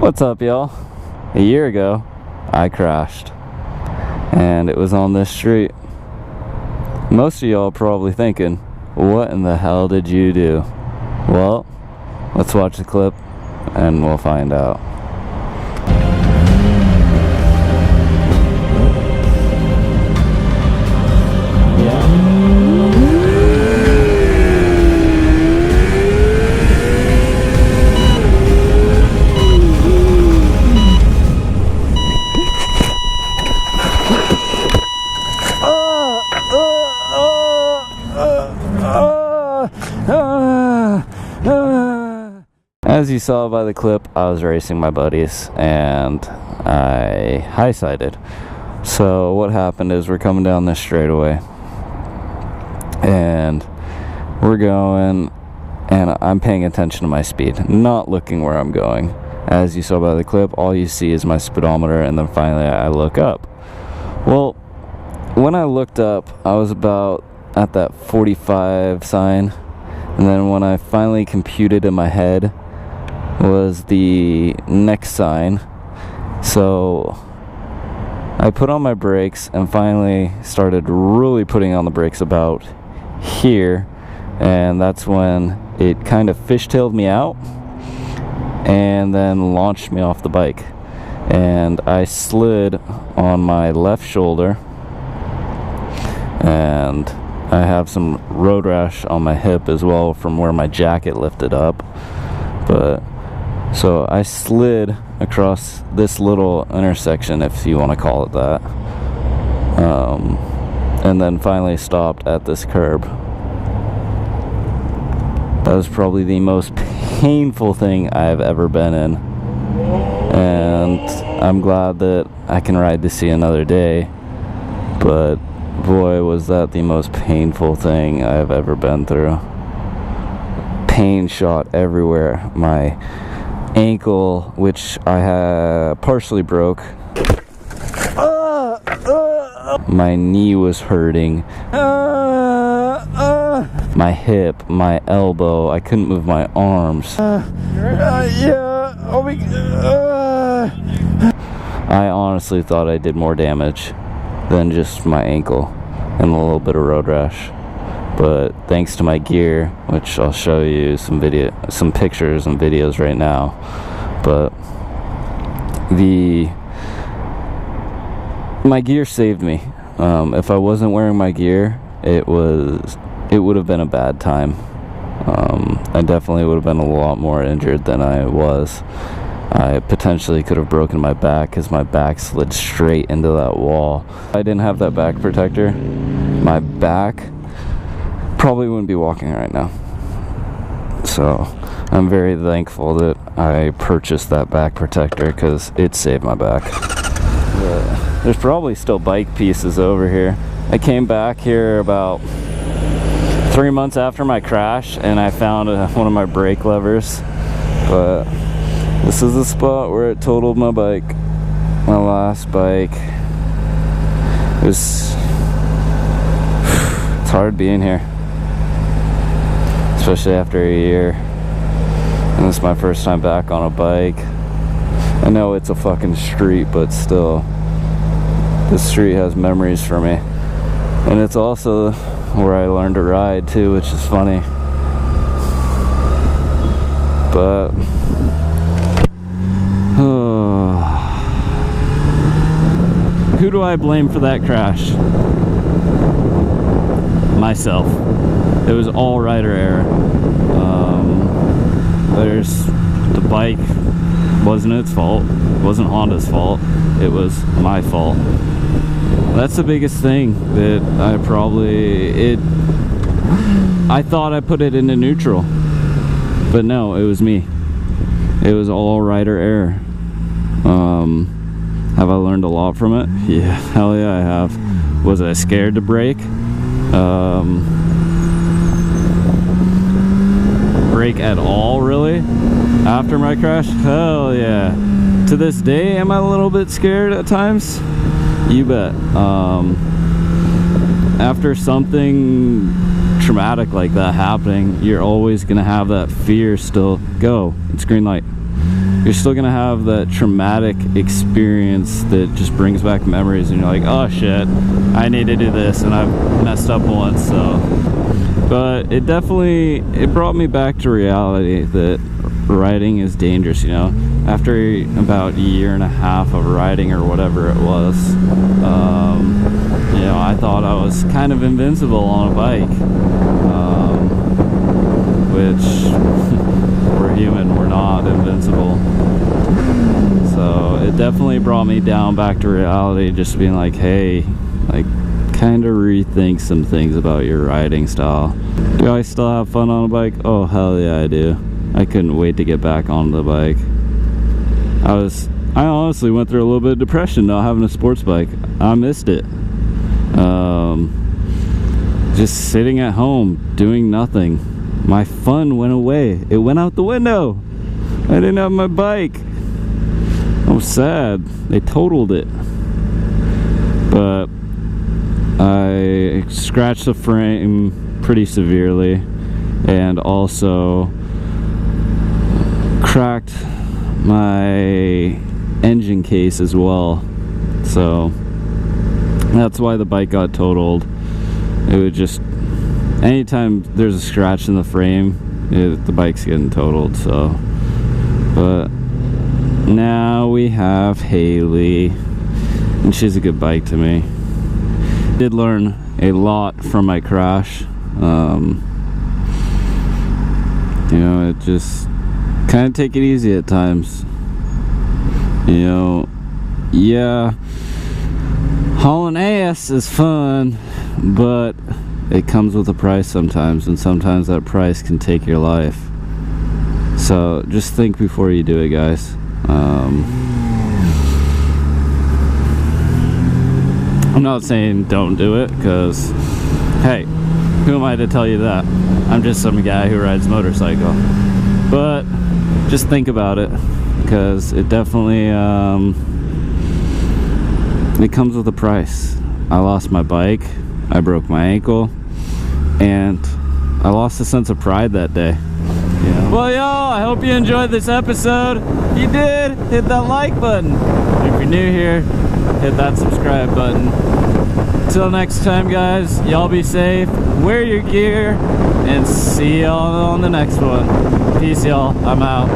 What's up, y'all? A year ago, I crashed, and it was on this street. Most of y'all probably thinking, what in the hell did you do? Well, let's watch the clip, and we'll find out. As you saw by the clip, I was racing my buddies and I high-sided. So what happened is we're coming down this straightaway and we're going, and I'm paying attention to my speed, not looking where I'm going. As you saw by the clip, all you see is my speedometer, and then finally I look up. Well, when I looked up, I was about at that 45 sign, and then when I finally computed in my head was the next sign. So I put on my brakes and finally started really putting on the brakes about here, and that's when it kind of fishtailed me out and then launched me off the bike, and I slid on my left shoulder, and I have some road rash on my hip as well from where my jacket lifted up. But so I slid across this little intersection, if you want to call it that, and then finally stopped at this curb. That was probably the most painful thing I've ever been in, and I'm glad that I can ride to see another day, but boy, was that the most painful thing I've ever been through. Pain shot everywhere. My ankle, which I had partially broke. My knee was hurting. My hip, my elbow. I couldn't move my arms. I honestly thought I did more damage than just my ankle and a little bit of road rash. But thanks to my gear, which I'll show you some pictures and videos right now, but my gear saved me. If I wasn't wearing my gear, it would have been a bad time. I definitely would have been a lot more injured than I was. I potentially could have broken my back because my back slid straight into that wall. If I didn't have that back protector, my back probably wouldn't be walking right now. So I'm very thankful that I purchased that back protector because it saved my back. But there's probably still bike pieces over here. I came back here about 3 months after my crash and I found one of my brake levers, but this is the spot where it totaled my bike, my last bike. It's hard being here, especially after a year, and this is my first time back on a bike. I know it's a fucking street, but still, this street has memories for me, and it's also where I learned to ride too, which is funny. But who do I blame for that crash? Myself. It was all rider error. The bike wasn't its fault. It wasn't Honda's fault. It was my fault. That's the biggest thing that I thought I put it into neutral, but no, it was me. It was all rider error. Have I learned a lot from it? Yeah, hell yeah, I have. Was I scared to brake? Brake at all, really? After my crash? Hell yeah. To this day, am I a little bit scared at times? You bet. After something traumatic like that happening, you're always gonna have that fear still. Go, it's green light. you're still gonna have that traumatic experience that just brings back memories, and you're like, oh shit, I need to do this, and I've messed up once. So, but it brought me back to reality that riding is dangerous, you know. After about a year and a half of riding, or whatever it was, you know, I thought I was kind of invincible on a bike, which we're human, we're not invincible. So it definitely brought me down back to reality, just being like, hey, like, kind of rethink some things about your riding style. Do I still have fun on a bike? Oh hell yeah, I do. I couldn't wait to get back on the bike. I honestly went through a little bit of depression not having a sports bike. I missed it. Just sitting at home doing nothing. My fun went away. It went out the window. I didn't have my bike. I was sad. They totaled it. But I scratched the frame pretty severely, and also cracked my engine case as well. So that's why the bike got totaled. It would just, anytime there's a scratch in the frame, the bike's getting totaled. So, but now we have Haley, and she's a good bike to me. Did learn a lot from my crash. You know, it just kind of take it easy at times. You know, yeah, hauling ass is fun, but it comes with a price sometimes, and sometimes that price can take your life. So just think before you do it, guys. I'm not saying don't do it, because hey, who am I to tell you that? I'm just some guy who rides motorcycle. But just think about it, because it definitely it comes with a price. I lost my bike, I broke my ankle, and I lost a sense of pride that day. Yeah. Well, y'all, I hope you enjoyed this episode. If you did, hit that like button. If you're new here, hit that subscribe button. Till next time, guys, y'all be safe, wear your gear, and see y'all on the next one. Peace, y'all. I'm out.